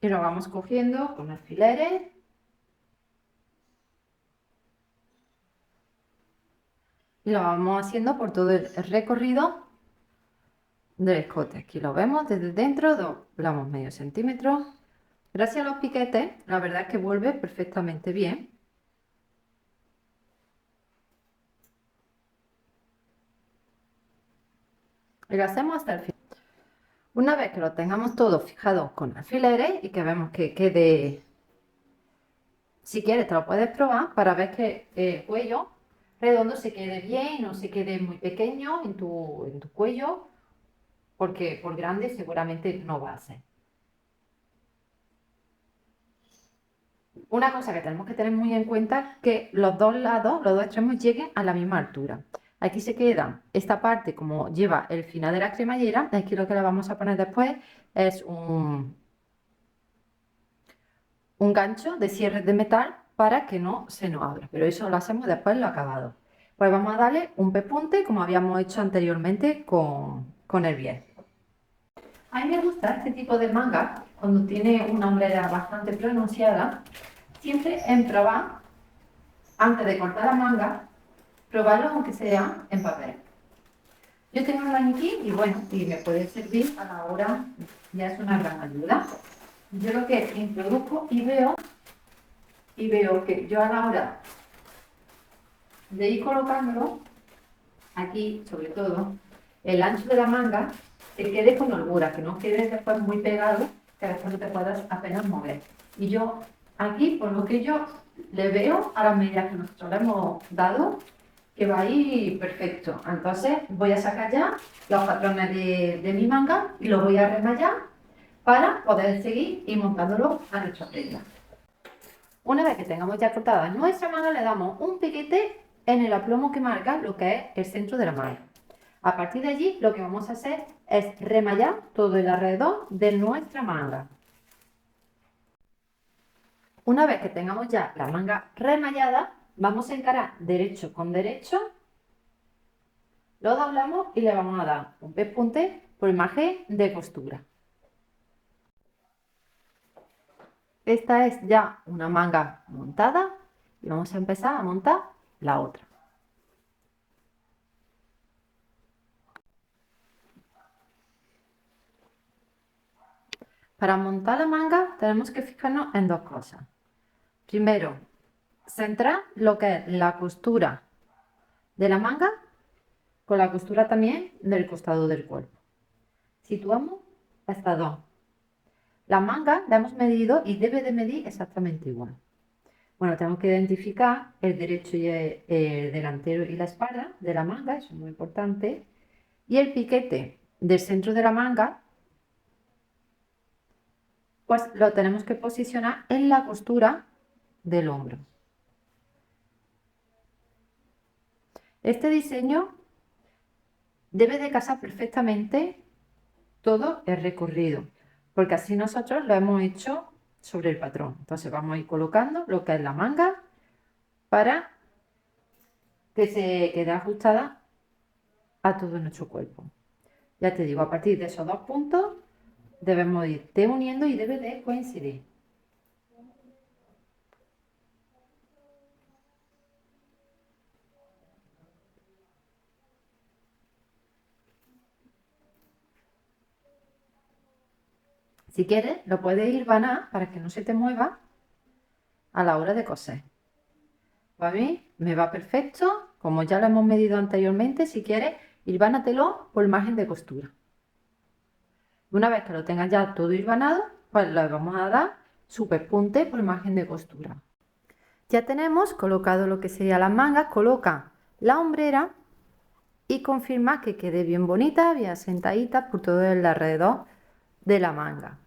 Y lo vamos cogiendo con alfileres. Y lo vamos haciendo por todo el recorrido del escote. Aquí lo vemos desde dentro, doblamos medio centímetro. Gracias a los piquetes, la verdad es que vuelve perfectamente bien. Y lo hacemos hasta el final. Una vez que lo tengamos todo fijado con alfileres y que vemos que quede, si quieres te lo puedes probar para ver que el cuello redondo se quede bien y no se quede muy pequeño en tu cuello, porque por grande seguramente no va a ser. Una cosa que tenemos que tener muy en cuenta es que los dos lados, los dos extremos lleguen a la misma altura. Aquí se queda esta parte como lleva el final de la cremallera. Aquí lo que le vamos a poner después es un gancho de cierre de metal para que no se nos abra. Pero eso lo hacemos después en lo acabado. Pues vamos a darle un pespunte como habíamos hecho anteriormente con el biel. A mí me gusta este tipo de manga cuando tiene una hombrera bastante pronunciada. Siempre en probar, antes de cortar la manga, probarlo aunque sea en papel. Yo tengo un maniquí y bueno, y me puede servir a la hora, ya es una gran ayuda. Yo lo que introduzco y veo que yo a la hora de ir colocándolo, aquí sobre todo, el ancho de la manga, que quede con holgura, que no quede después muy pegado, que después no te puedas apenas mover. Y yo aquí, por lo que yo le veo a las medidas que nosotros le hemos dado, que va ahí perfecto. Entonces voy a sacar ya los patrones de mi manga y los voy a remallar para poder seguir y montándolo a nuestra prenda. Una vez que tengamos ya cortada nuestra manga, le damos un piquete en el aplomo que marca lo que es el centro de la manga. A partir de allí, lo que vamos a hacer es remallar todo el alrededor de nuestra manga. Una vez que tengamos ya la manga remallada, vamos a encarar derecho con derecho, lo doblamos y le vamos a dar un pespunte por margen de costura. Esta es ya una manga montada y vamos a empezar a montar la otra. Para montar la manga tenemos que fijarnos en dos cosas. Primero, centrar lo que es la costura de la manga con la costura también del costado del cuerpo. Situamos estas dos. La manga la hemos medido y debe de medir exactamente igual. Bueno, tenemos que identificar el derecho y el delantero y la espalda de la manga, eso es muy importante. Y el piquete del centro de la manga, pues lo tenemos que posicionar en la costura del hombro. Este diseño debe de casar perfectamente todo el recorrido, porque así nosotros lo hemos hecho sobre el patrón. Entonces vamos a ir colocando lo que es la manga para que se quede ajustada a todo nuestro cuerpo. Ya te digo, a partir de esos dos puntos debemos ir uniendo y debe de coincidir. Si quieres, lo puedes hilvanar para que no se te mueva a la hora de coser. ¿Va bien? Me va perfecto. Como ya lo hemos medido anteriormente, si quieres, hilvánatelo por margen de costura. Una vez que lo tengas ya todo hilvanado, pues le vamos a dar su pespunte por margen de costura. Ya tenemos colocado lo que sería las mangas. Coloca la hombrera y confirma que quede bien bonita, bien asentadita por todo el alrededor de la manga.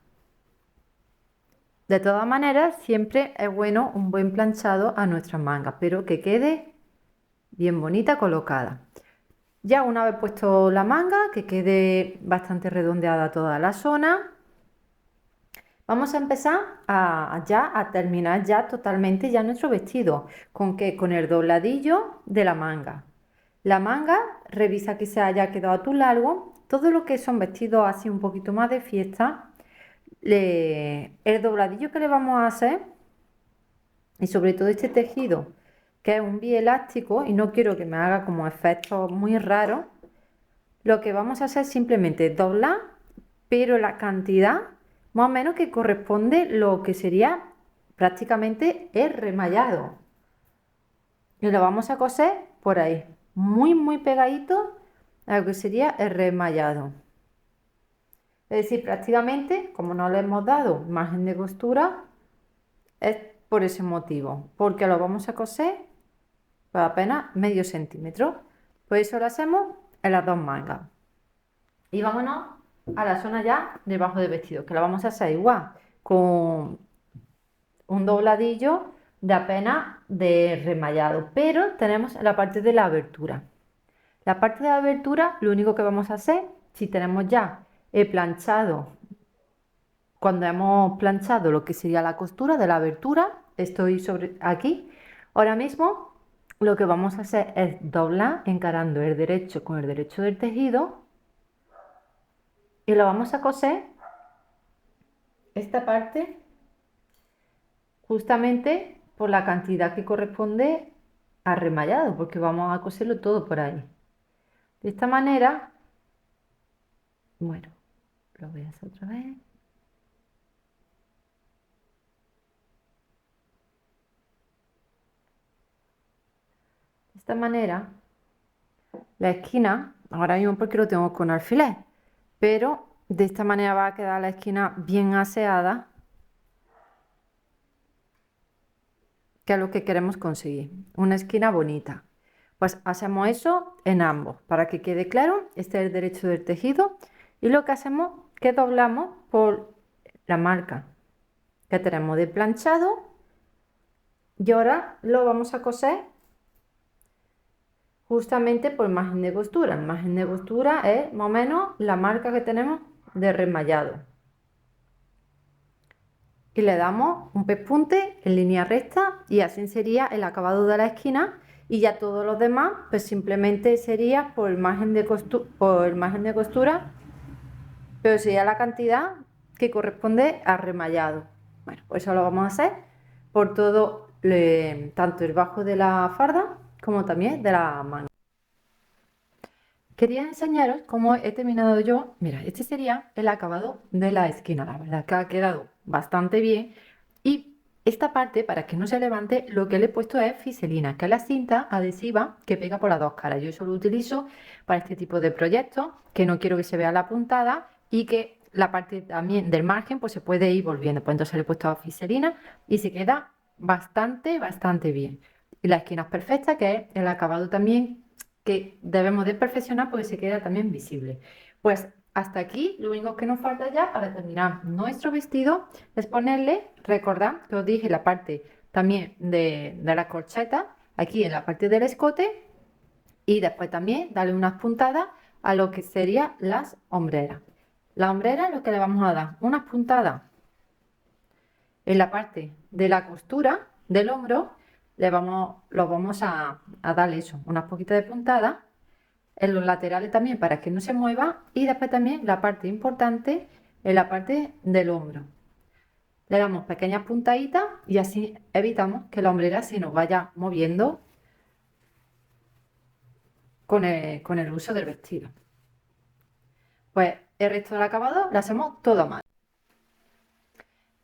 De todas maneras, siempre es bueno un buen planchado a nuestras mangas, pero que quede bien bonita colocada. Ya una vez puesto la manga, que quede bastante redondeada toda la zona, vamos a empezar a terminar ya totalmente ya nuestro vestido. ¿Con qué? Con el dobladillo de la manga. La manga, revisa que se haya quedado a tu largo. Todo lo que son vestidos así un poquito más de fiesta, el dobladillo que le vamos a hacer, y sobre todo este tejido, que es un bielástico y no quiero que me haga como efectos muy raros, lo que vamos a hacer es simplemente doblar, pero la cantidad más o menos que corresponde lo que sería prácticamente el remallado. Y lo vamos a coser por ahí, muy pegadito a lo que sería el remallado. Es decir, prácticamente, como no le hemos dado margen de costura, es por ese motivo, porque lo vamos a coser por apenas medio centímetro. Pues eso lo hacemos en las dos mangas. Y vámonos a la zona ya debajo del vestido, que lo vamos a hacer igual, con un dobladillo de apenas de remallado, pero tenemos la parte de la abertura. La parte de la abertura, lo único que vamos a hacer, si tenemos ya el planchado, cuando hemos planchado lo que sería la costura de la abertura, estoy sobre aquí, ahora mismo lo que vamos a hacer es doblar encarando el derecho con el derecho del tejido y lo vamos a coser esta parte justamente por la cantidad que corresponde al remallado, porque vamos a coserlo todo por ahí. De esta manera, bueno, lo voy a hacer otra vez. De esta manera, la esquina, ahora mismo porque lo tengo con alfiler, pero de esta manera va a quedar la esquina bien aseada, que es lo que queremos conseguir, una esquina bonita. Pues hacemos eso en ambos, para que quede claro, este es el derecho del tejido y lo que hacemos es que doblamos por la marca que tenemos de planchado y ahora lo vamos a coser justamente por margen de costura. El margen de costura es más o menos la marca que tenemos de remallado. Y le damos un pespunte en línea recta y así sería el acabado de la esquina y ya todos los demás pues simplemente sería por el margen de costura, pero sería la cantidad que corresponde al remallado. Bueno, pues eso lo vamos a hacer por todo, tanto el bajo de la farda como también de la manga. Quería enseñaros cómo he terminado yo. Mira, este sería el acabado de la esquina. La verdad que ha quedado bastante bien. Y esta parte, para que no se levante, lo que le he puesto es fiselina, que es la cinta adhesiva que pega por las dos caras. Yo eso lo utilizo para este tipo de proyectos, que no quiero que se vea la puntada y que la parte también del margen pues se puede ir volviendo. Pues entonces le he puesto fiselina y se queda bastante bien. Y la esquina es perfecta, que es el acabado también que debemos de perfeccionar porque se queda también visible. Pues hasta aquí, lo único que nos falta ya para terminar nuestro vestido es ponerle, recordad que os dije la parte también de la corcheta, aquí en la parte del escote, y después también darle unas puntadas a lo que serían las hombreras. La hombrera lo que le vamos a dar unas puntadas en la parte de la costura del hombro, lo vamos a darle eso, unas poquitas de puntadas en los laterales también para que no se mueva y después también la parte importante en la parte del hombro. Le damos pequeñas puntaditas y así evitamos que la hombrera se nos vaya moviendo con el uso del vestido. Pues el resto del acabado lo hacemos todo a mano.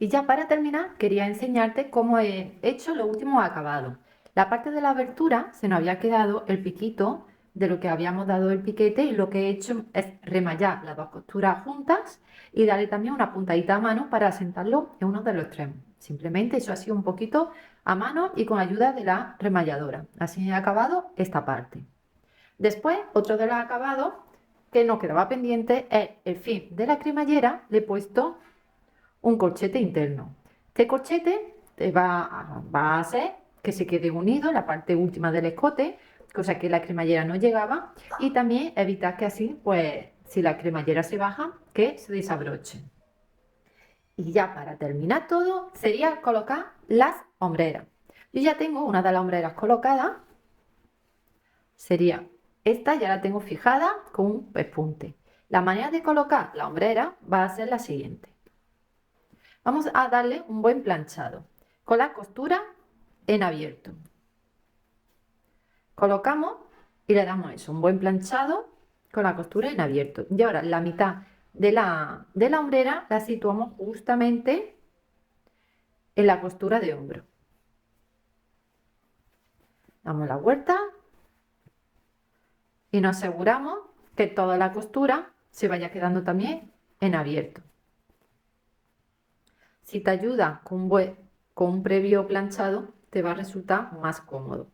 Y ya para terminar, quería enseñarte cómo he hecho los últimos acabados. La parte de la abertura se nos había quedado el piquito de lo que habíamos dado el piquete y lo que he hecho es remallar las dos costuras juntas y darle también una puntadita a mano para asentarlo en uno de los extremos. Simplemente eso ha sido un poquito a mano y con ayuda de la remalladora. Así he acabado esta parte. Después, otro de los acabados que no quedaba pendiente es el fin de la cremallera. Le he puesto un corchete interno. Este corchete va a hacer que se quede unido en la parte última del escote, cosa que la cremallera no llegaba, y también evitar que así, pues, si la cremallera se baja, que se desabroche. Y ya para terminar todo, sería colocar las hombreras. Yo ya tengo una de las hombreras colocadas, sería esta, ya la tengo fijada con un pespunte. La manera de colocar la hombrera va a ser la siguiente. Vamos a darle un buen planchado con la costura en abierto. Colocamos y le damos eso, un buen planchado con la costura en abierto. Y ahora la mitad de la hombrera la situamos justamente en la costura de hombro. Damos la vuelta y nos aseguramos que toda la costura se vaya quedando también en abierto. Si te ayuda con un previo planchado, te va a resultar más cómodo.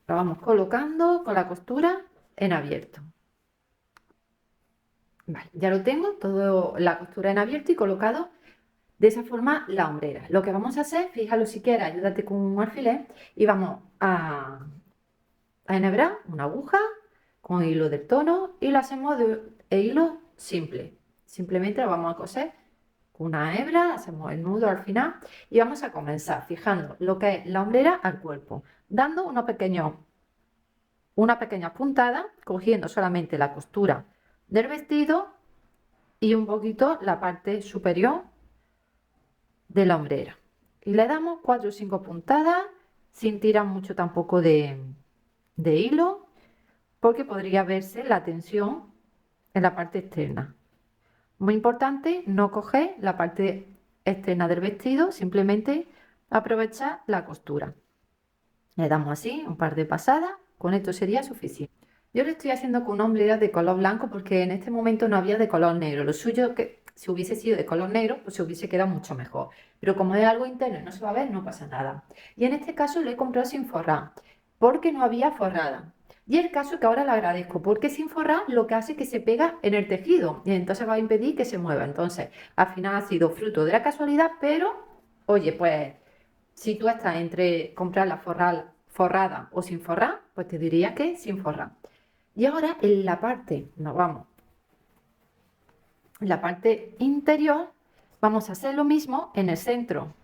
Lo vamos colocando con la costura en abierto. Vale, ya lo tengo, toda la costura en abierto y colocado de esa forma la hombrera. Lo que vamos a hacer, fíjalo si quieres, ayúdate con un alfiler y vamos a enhebrar una aguja con hilo del tono y lo hacemos de hilo simple. Simplemente lo vamos a coser con una hebra, hacemos el nudo al final y vamos a comenzar fijando lo que es la hombrera al cuerpo, dando una pequeña puntada, cogiendo solamente la costura del vestido y un poquito la parte superior de la hombrera. Y le damos 4 o 5 puntadas sin tirar mucho tampoco de hilo, porque podría verse la tensión en la parte externa. Muy importante no coger la parte externa del vestido, simplemente aprovechar la costura. Le damos así un par de pasadas, con esto sería suficiente. Yo lo estoy haciendo con una hombrera de color blanco porque en este momento no había de color negro. Lo suyo que si hubiese sido de color negro, pues se hubiese quedado mucho mejor. Pero como es algo interno y no se va a ver, no pasa nada. Y en este caso lo he comprado sin forrar, porque no había forrada. Y el caso que ahora le agradezco, porque sin forrar lo que hace es que se pega en el tejido y entonces va a impedir que se mueva. Entonces, al final ha sido fruto de la casualidad, pero, oye, pues, si tú estás entre comprarla forrada o sin forrar, pues te diría que sin forrar. Y ahora en la parte, nos vamos, en la parte interior, vamos a hacer lo mismo en el centro.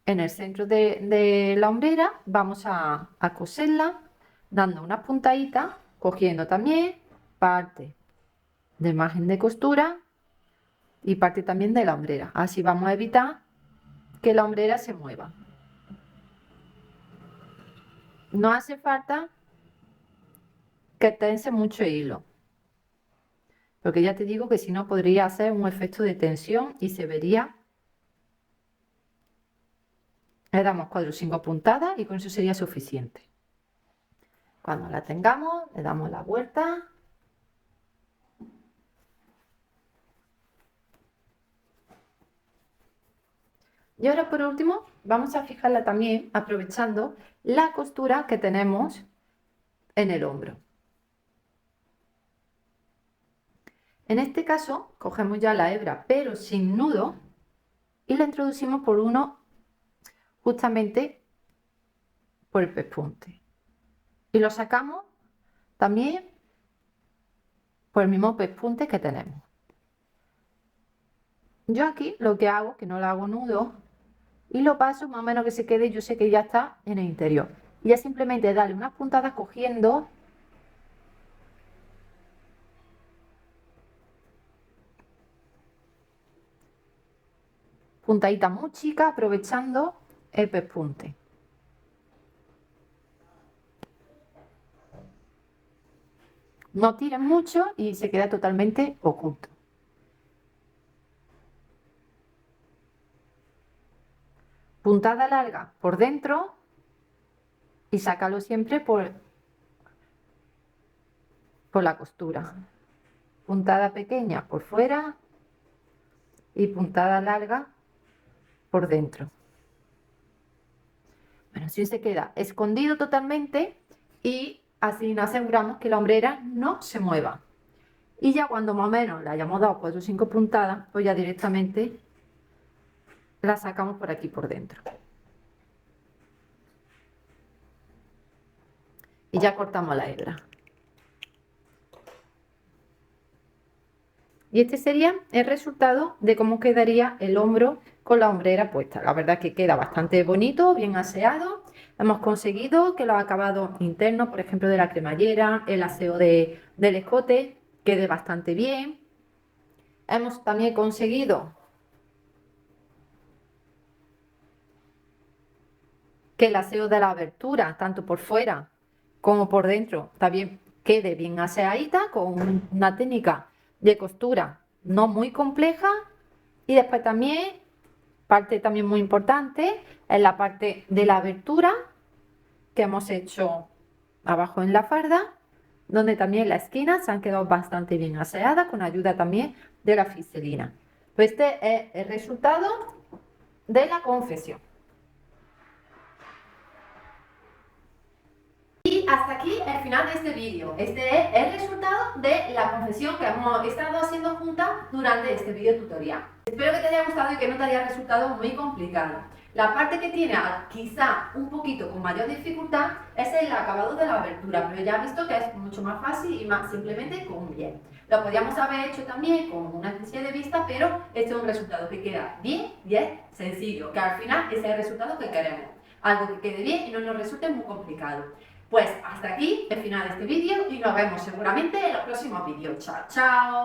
En el centro de la hombrera vamos a coserla dando una puntadita, cogiendo también parte del margen de costura y parte también de la hombrera. Así vamos a evitar que la hombrera se mueva. No hace falta que tense mucho hilo, porque ya te digo que si no podría hacer un efecto de tensión y se vería. Le damos 4 o 5 puntadas y con eso sería suficiente. Cuando la tengamos, le damos la vuelta. Y ahora por último vamos a fijarla también aprovechando la costura que tenemos en el hombro. En este caso cogemos ya la hebra pero sin nudo y la introducimos por uno justamente por el pespunte. Y lo sacamos también por el mismo pespunte que tenemos. Yo aquí lo que hago, que no le hago nudo, y lo paso más o menos que se quede, yo sé que ya está en el interior. Y ya simplemente darle unas puntadas cogiendo puntaditas muy chicas, aprovechando el pespunte. No tiren mucho y se queda totalmente oculto. Puntada larga por dentro y sácalo siempre por la costura. Puntada pequeña por fuera y puntada larga por dentro. Bueno, así se queda escondido totalmente y así nos aseguramos que la hombrera no se mueva. Y ya cuando más o menos le hayamos dado 4 o 5 puntadas, pues ya directamente la sacamos por aquí por dentro. Y ya cortamos la hebra. Y este sería el resultado de cómo quedaría el hombro con la hombrera puesta. La verdad que queda bastante bonito, bien aseado. Hemos conseguido que los acabados internos, por ejemplo de la cremallera, el aseo del escote, quede bastante bien. Hemos también conseguido que el aseo de la abertura, tanto por fuera como por dentro, también quede bien aseadita con una técnica de costura no muy compleja. Y después también, parte también muy importante, es la parte de la abertura que hemos hecho abajo en la farda, donde también las esquinas se han quedado bastante bien aseadas con ayuda también de la fiselina. Pues este es el resultado de la confección. Y hasta aquí el final de este vídeo. Este es el resultado de la confección que hemos estado haciendo juntas durante este vídeo tutorial. Espero que te haya gustado y que no te haya resultado muy complicado. La parte que tiene quizá un poquito con mayor dificultad es el acabado de la abertura, pero ya has visto que es mucho más fácil y más simplemente con un bien. Lo podríamos haber hecho también con una especie de vista, pero este es un resultado que queda bien y es sencillo, que al final ese es el resultado que queremos. Algo que quede bien y no nos resulte muy complicado. Pues hasta aquí el final de este vídeo y nos vemos seguramente en los próximos vídeos. Chao, chao.